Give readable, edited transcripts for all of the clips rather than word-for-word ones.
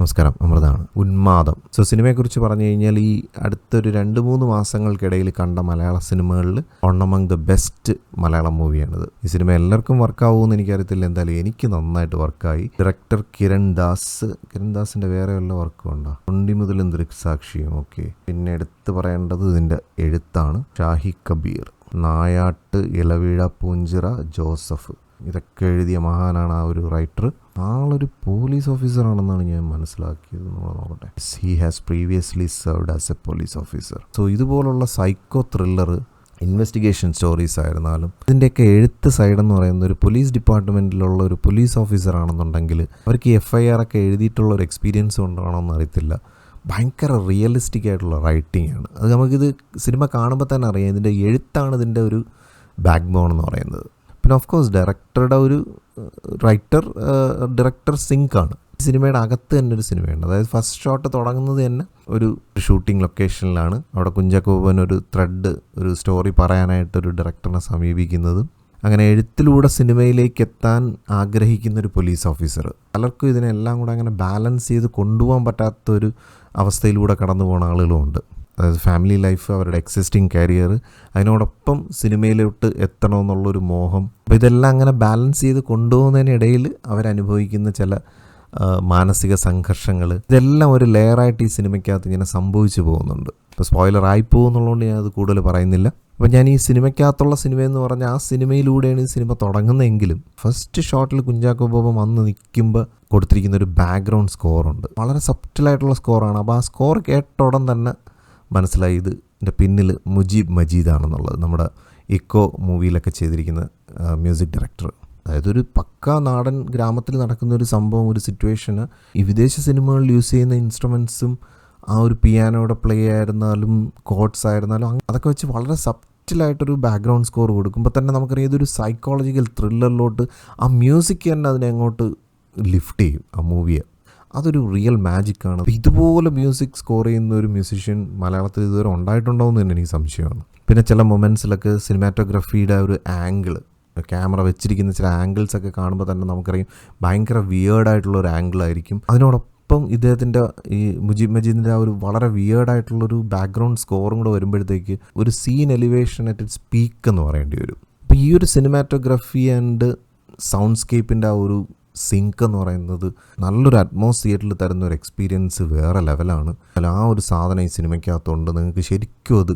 നമസ്കാരം, അമൃതാണ്. ഉന്മാദം. സിനിമയെക്കുറിച്ച് പറഞ്ഞു കഴിഞ്ഞാൽ ഈ അടുത്തൊരു 2-3 മാസങ്ങൾക്കിടയിൽ കണ്ട മലയാള സിനിമകളിൽ അമംഗ് ദ ബെസ്റ്റ് മലയാളം മൂവിയാണിത്. ഈ സിനിമ എല്ലാവർക്കും വർക്കാവുമെന്ന് എനിക്കറിയത്തില്ല, എന്തായാലും എനിക്ക് നന്നായിട്ട് വർക്കായി. ഡയറക്ടർ കിരൺ ദാസിന്റെ വേറെ വല്ല വർക്കും ഉണ്ടോ? തൊണ്ടി മുതലും ദൃക്സാക്ഷിയും. ഓക്കെ. പിന്നെ എടുത്തു പറയേണ്ടത് ഇതിന്റെ എഴുത്താണ്. ഷാഹി കബീർ, നായാട്ട്, ഇലവീഴ പൂഞ്ചിറ, ജോസഫ്, ഇതൊക്കെ എഴുതിയ മഹാനാണ് ആ ഒരു റൈറ്റർ. ആളൊരു പോലീസ് ഓഫീസറാണെന്നാണ് ഞാൻ മനസ്സിലാക്കിയത്. നമ്മൾ നോക്കട്ടെ. He has previously served as A police officer. So ഇതുപോലുള്ള സൈക്കോ ത്രില്ലർ, ഇൻവെസ്റ്റിഗേഷൻ സ്റ്റോറീസ് ആയിരുന്നാലും ഇതിൻ്റെയൊക്കെ എഴുത്ത് സൈഡെന്ന് പറയുന്ന ഒരു പോലീസ് ഡിപ്പാർട്ട്മെൻറ്റിലുള്ള ഒരു പോലീസ് ഓഫീസർ ആണെന്നുണ്ടെങ്കിൽ അവർക്ക് FIR ഒക്കെ എഴുതിയിട്ടുള്ള ഒരു എക്സ്പീരിയൻസ് കൊണ്ടാണോന്ന് അറിയത്തില്ല. ഭയങ്കര റിയലിസ്റ്റിക് ആയിട്ടുള്ള റൈറ്റിംഗ് ആണ്. അത് നമുക്കിത് സിനിമ കാണുമ്പോൾ തന്നെ അറിയാം. ഇതിൻ്റെ എഴുത്താണ് ഇതിൻ്റെ ഒരു ബാക്ക് ബോൺ എന്ന് പറയുന്നത്. പിന്നെ ഓഫ് കോഴ്സ് ഡയറക്ടറുടെ ഒരു ഡയറക്ടർ സിങ്കാണ്. സിനിമയുടെ അകത്ത് തന്നെ ഒരു സിനിമയുണ്ട്. അതായത് ഫസ്റ്റ് ഷോട്ട് തുടങ്ങുന്നത് തന്നെ ഒരു ഷൂട്ടിംഗ് ലൊക്കേഷനിലാണ്. അവിടെ കുഞ്ചാക്കോ ബോബൻ ഒരു സ്റ്റോറി പറയാനായിട്ടൊരു ഡയറക്ടറിനെ സമീപിക്കുന്നതും അങ്ങനെ എഴുത്തിലൂടെ സിനിമയിലേക്ക് എത്താൻ ആഗ്രഹിക്കുന്ന ഒരു പോലീസ് ഓഫീസർ. പലർക്കും ഇതിനെല്ലാം കൂടെ അങ്ങനെ ബാലൻസ് ചെയ്ത് കൊണ്ടുപോകാൻ പറ്റാത്തൊരു അവസ്ഥയിലൂടെ കടന്നു പോകുന്ന ആളുകളുമുണ്ട്. അതായത് ഫാമിലി ലൈഫ്, അവരുടെ എക്സിസ്റ്റിംഗ് കരിയർ, അതിനോടൊപ്പം സിനിമയിലോട്ട് എത്തണമെന്നുള്ളൊരു മോഹം. അപ്പോൾ ഇതെല്ലാം അങ്ങനെ ബാലൻസ് ചെയ്ത് കൊണ്ടുപോകുന്നതിനിടയിൽ അവരനുഭവിക്കുന്ന ചില മാനസിക സംഘർഷങ്ങൾ, ഇതെല്ലാം ഒരു ലെയറായിട്ട് ഈ സിനിമയ്ക്കകത്ത് ഇങ്ങനെ സംഭവിച്ചു പോകുന്നുണ്ട്. ഇപ്പോൾ സ്പോയിലർ ആയിപ്പോകുന്നുള്ളതുകൊണ്ട് ഞാനത് കൂടുതൽ പറയുന്നില്ല. അപ്പോൾ ഞാൻ ഈ സിനിമയ്ക്കകത്തുള്ള സിനിമയെന്ന് പറഞ്ഞാൽ ആ സിനിമയിലൂടെയാണ് ഈ സിനിമ തുടങ്ങുന്നതെങ്കിലും ഫസ്റ്റ് ഷോട്ടിൽ കുഞ്ചാക്കോ ബോബൻ വന്ന് നിൽക്കുമ്പോൾ കൊടുത്തിരിക്കുന്ന ഒരു ബാക്ക്ഗ്രൗണ്ട് സ്കോറുണ്ട്. വളരെ സബ്റ്റിലായിട്ടുള്ള സ്കോറാണ്. അപ്പോൾ ആ സ്കോർ കേട്ട ഉടൻ തന്നെ മനസ്സിലായി ഇതിൻ്റെ പിന്നിൽ മുജീബ് മജീദാണെന്നുള്ളത്. നമ്മുടെ ഇക്കോ മൂവിയിലൊക്കെ ചെയ്തിരിക്കുന്ന മ്യൂസിക് ഡയറക്ടർ. അതായത് ഒരു പക്കാ നാടൻ ഗ്രാമത്തിൽ നടക്കുന്ന ഒരു സംഭവം, ഒരു സിറ്റുവേഷന് ഈ വിദേശ സിനിമകളിൽ യൂസ് ചെയ്യുന്ന ഇൻസ്ട്രുമെൻസും ആ ഒരു പിയാനോയുടെ പ്ലേ ആയിരുന്നാലും കോഡ്സ് ആയിരുന്നാലും അതൊക്കെ വെച്ച് വളരെ സബ്റ്റിലായിട്ടൊരു ബാക്ക്ഗ്രൗണ്ട് സ്കോർ കൊടുക്കുമ്പോൾ തന്നെ നമുക്കറിയാം ഇതൊരു സൈക്കോളജിക്കൽ ത്രില്ലറിലോട്ട് ആ മ്യൂസിക് തന്നെ അതിനെ അങ്ങോട്ട് ലിഫ്റ്റ് ചെയ്യും ആ മൂവിയെ. അതൊരു റിയൽ മാജിക്കാണ്. ഇതുപോലെ മ്യൂസിക് സ്കോർ ചെയ്യുന്ന ഒരു മ്യൂസിഷ്യൻ മലയാളത്തിൽ ഇതുവരെ ഉണ്ടായിട്ടുണ്ടോ എന്ന് തന്നെ എനിക്ക് സംശയമാണ്. പിന്നെ ചില മൊമെൻറ്റ്സിലൊക്കെ സിനിമാറ്റോഗ്രഫിയുടെ ഒരു ആംഗിൾ, ക്യാമറ വെച്ചിരിക്കുന്ന ചില ആംഗിൾസൊക്കെ കാണുമ്പോൾ തന്നെ നമുക്കറിയാം ഭയങ്കര വിയേർഡായിട്ടുള്ള ഒരു ആംഗിളായിരിക്കും. അതിനോടൊപ്പം ഇദ്ദേഹത്തിൻ്റെ ഈ മുജീബ് മജീദിൻ്റെ ആ ഒരു വളരെ വിയേർഡായിട്ടുള്ളൊരു ബാക്ക്ഗ്രൗണ്ട് സ്കോറും കൂടെ വരുമ്പോഴത്തേക്ക് ഒരു scene elevation at its peak എന്ന് പറയേണ്ടി വരും. അപ്പോൾ ഈ ഒരു സിനിമാറ്റോഗ്രഫി ആൻഡ് സൗണ്ട്സ്കേപ്പിൻ്റെ ആ ഒരു സിങ്ക് എന്ന് പറയുന്നത് നല്ലൊരു അറ്റ്മോസ്ഫിയറിൽ തരുന്ന ഒരു എക്സ്പീരിയൻസ് വേറെ ലെവലാണ്. ആ ഒരു സാധനം ഈ സിനിമയ്ക്കകത്തുണ്ട്. നിങ്ങൾക്ക് ശരിക്കും അത്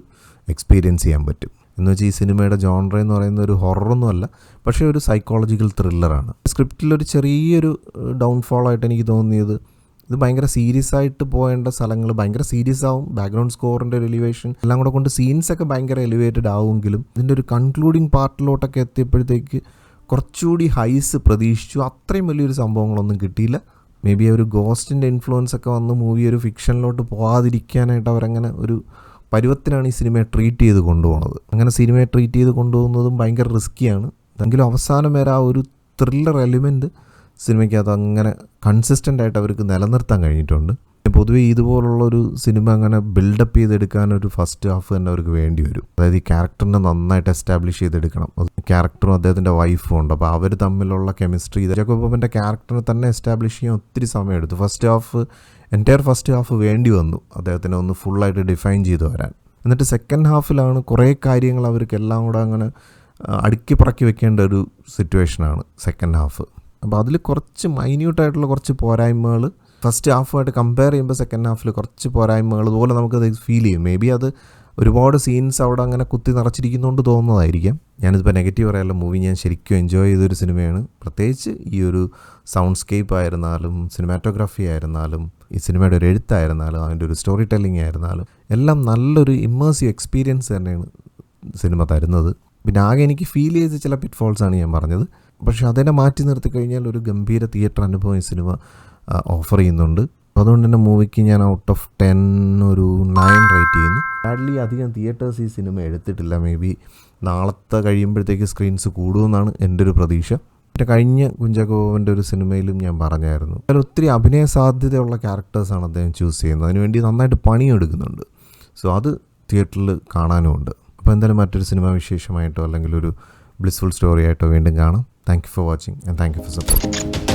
എക്സ്പീരിയൻസ് ചെയ്യാൻ പറ്റും. എന്ന് വെച്ചാൽ ഈ സിനിമയുടെ ജോൺറ എന്ന് പറയുന്ന ഒരു ഹൊററൊന്നും അല്ല, പക്ഷേ ഒരു സൈക്കോളജിക്കൽ ത്രില്ലറാണ്. സ്ക്രിപ്റ്റിലൊരു ചെറിയൊരു ഡൗൺഫോളായിട്ട് എനിക്ക് തോന്നിയത്, ഇത് ഭയങ്കര സീരിയസ് ആയിട്ട് പോകേണ്ട സ്ഥലങ്ങൾ ഭയങ്കര സീരിയസ് ആവും. ബാക്ക്ഗ്രൗണ്ട് സ്കോറിൻ്റെ ഒരു എലിവേഷൻ എല്ലാം കൂടെ കൊണ്ട് സീൻസൊക്കെ ഭയങ്കര എലിവേറ്റഡ് ആവുമെങ്കിലും ഇതിൻ്റെ ഒരു കൺക്ലൂഡിങ് പാർട്ടിലോട്ടൊക്കെ എത്തിയപ്പോഴത്തേക്ക് കുറച്ചുകൂടി ഹൈസ് പ്രതീക്ഷിച്ചു. അത്രയും വലിയൊരു സംഭവങ്ങളൊന്നും കിട്ടിയില്ല. മേ ബി ഒരു ഗോസ്റ്റിൻ്റെ ഇൻഫ്ലുവൻസ് ഒക്കെ വന്ന് മൂവി ഒരു ഫിക്ഷനിലോട്ട് പോകാതിരിക്കാനായിട്ട് അവരങ്ങനെ ഒരു പരുവത്തിനാണ് ഈ സിനിമയെ ട്രീറ്റ് ചെയ്ത് കൊണ്ടുപോകുന്നത്. അങ്ങനെ സിനിമയെ ട്രീറ്റ് ചെയ്ത് കൊണ്ടുപോകുന്നതും ഭയങ്കര റിസ്ക്കിയാണ്. എങ്കിലും അവസാനം വരെ ആ ഒരു ത്രില്ലർ എലിമെൻറ്റ് സിനിമയ്ക്കകത്ത് അങ്ങനെ കൺസിസ്റ്റൻ്റ് ആയിട്ട് അവർക്ക് നിലനിർത്താൻ കഴിഞ്ഞിട്ടുണ്ട്. പൊതുവെ ഇതുപോലുള്ളൊരു സിനിമ അങ്ങനെ ബിൽഡപ്പ് ചെയ്തെടുക്കാനൊരു ഫസ്റ്റ് ഹാഫ് തന്നെ അവർക്ക് വേണ്ടി വരും. അതായത് ഈ ക്യാരക്ടറിനെ നന്നായിട്ട് എസ്റ്റാബ്ലിഷ് ചെയ്തെടുക്കണം. ക്യാരക്ടറും അദ്ദേഹത്തിൻ്റെ വൈഫും ഉണ്ട്. അപ്പോൾ അവർ തമ്മിലുള്ള കെമിസ്ട്രി, കുഞ്ചാക്കോ ബോബൻ്റെ ക്യാരക്ടറിനെ തന്നെ എസ്റ്റാബ്ലിഷ് ചെയ്യാൻ ഒത്തിരി സമയമെടുത്തു. എൻറ്റയർ ഫസ്റ്റ് ഹാഫ് വേണ്ടി വന്നു അദ്ദേഹത്തിനെ ഒന്ന് ഫുള്ളായിട്ട് ഡിഫൈൻ ചെയ്ത് വരാൻ. എന്നിട്ട് സെക്കൻഡ് ഹാഫിലാണ് കുറേ കാര്യങ്ങൾ അവർക്ക് എല്ലാം കൂടെ അങ്ങനെ അടുക്കി പറക്കി വെക്കേണ്ട ഒരു സിറ്റുവേഷനാണ് സെക്കൻഡ് ഹാഫ്. അപ്പോൾ അതിൽ കുറച്ച് മൈന്യൂട്ടായിട്ടുള്ള കുറച്ച് പോരായ്മകൾ ഫസ്റ്റ് ഹാഫുമായിട്ട് കമ്പയർ ചെയ്യുമ്പോൾ സെക്കൻഡ് ഹാഫിൽ കുറച്ച് പോരായ്മകൾ അതുപോലെ നമുക്കത് ഫീൽ ചെയ്യും. മേ ബി അത് ഒരുപാട് സീൻസ് അവിടെ അങ്ങനെ കുത്തി നിറച്ചിരിക്കുന്നതുകൊണ്ട് തോന്നുന്നതായിരിക്കാം. ഞാനിതിപ്പോൾ നെഗറ്റീവ് പറയാനുള്ള മൂവി ഞാൻ ശരിക്കും എൻജോയ് ചെയ്തൊരു സിനിമയാണ്. പ്രത്യേകിച്ച് ഈ ഒരു സൗണ്ട്സ്കേപ്പ് ആയിരുന്നാലും സിനിമാറ്റോഗ്രഫി ആയിരുന്നാലും ഈ സിനിമയുടെ ഒരു എഴുത്തായിരുന്നാലും അതിൻ്റെ ഒരു സ്റ്റോറി ടെല്ലിംഗ് ആയിരുന്നാലും എല്ലാം നല്ലൊരു ഇമ്മേഴ്സീവ് എക്സ്പീരിയൻസ് തന്നെയാണ് സിനിമ തരുന്നത്. പിന്നെ ആകെ എനിക്ക് ഫീൽ ചെയ്ത ചില പിറ്റ്ഫോൾസാണ് ഞാൻ പറഞ്ഞത്. പക്ഷേ അതിനെ മാറ്റി നിർത്തി കഴിഞ്ഞാൽ ഒരു ഗംഭീര തിയേറ്റർ അനുഭവം ഈ സിനിമ ഓഫർ ചെയ്യുന്നുണ്ട്. അതുകൊണ്ട് തന്നെ മൂവിക്ക് ഞാൻ ഔട്ട് ഓഫ് 10 ഒരു 9 റേറ്റ് ചെയ്യുന്നു. സാഡ്ലി അധികം തിയേറ്റേഴ്സ് ഈ സിനിമ എടുത്തിട്ടില്ല. മേ ബി നാളത്തെ കഴിയുമ്പോഴത്തേക്ക് സ്ക്രീൻസ് കൂടുമെന്നാണ് എൻ്റെ ഒരു പ്രതീക്ഷ. പിന്നെ കഴിഞ്ഞ കുഞ്ചാക്കോ ബോബൻ്റെ ഒരു സിനിമയിലും ഞാൻ പറഞ്ഞായിരുന്നു, അതിൽ ഒത്തിരി അഭിനയ സാധ്യതയുള്ള ക്യാരക്ടേഴ്സാണ് അദ്ദേഹം ചൂസ് ചെയ്യുന്നത്. അതിനുവേണ്ടി നന്നായിട്ട് പണിയെടുക്കുന്നുണ്ട്. സോ അത് തിയേറ്ററിൽ കാണാനുമുണ്ട്. അപ്പോൾ എന്തായാലും മറ്റൊരു സിനിമാ വിശേഷമായിട്ടോ അല്ലെങ്കിൽ ഒരു ബ്ലിസ്ഫുൾ സ്റ്റോറി ആയിട്ടോ വീണ്ടും കാണാം. Thank you for watching and thank you for support.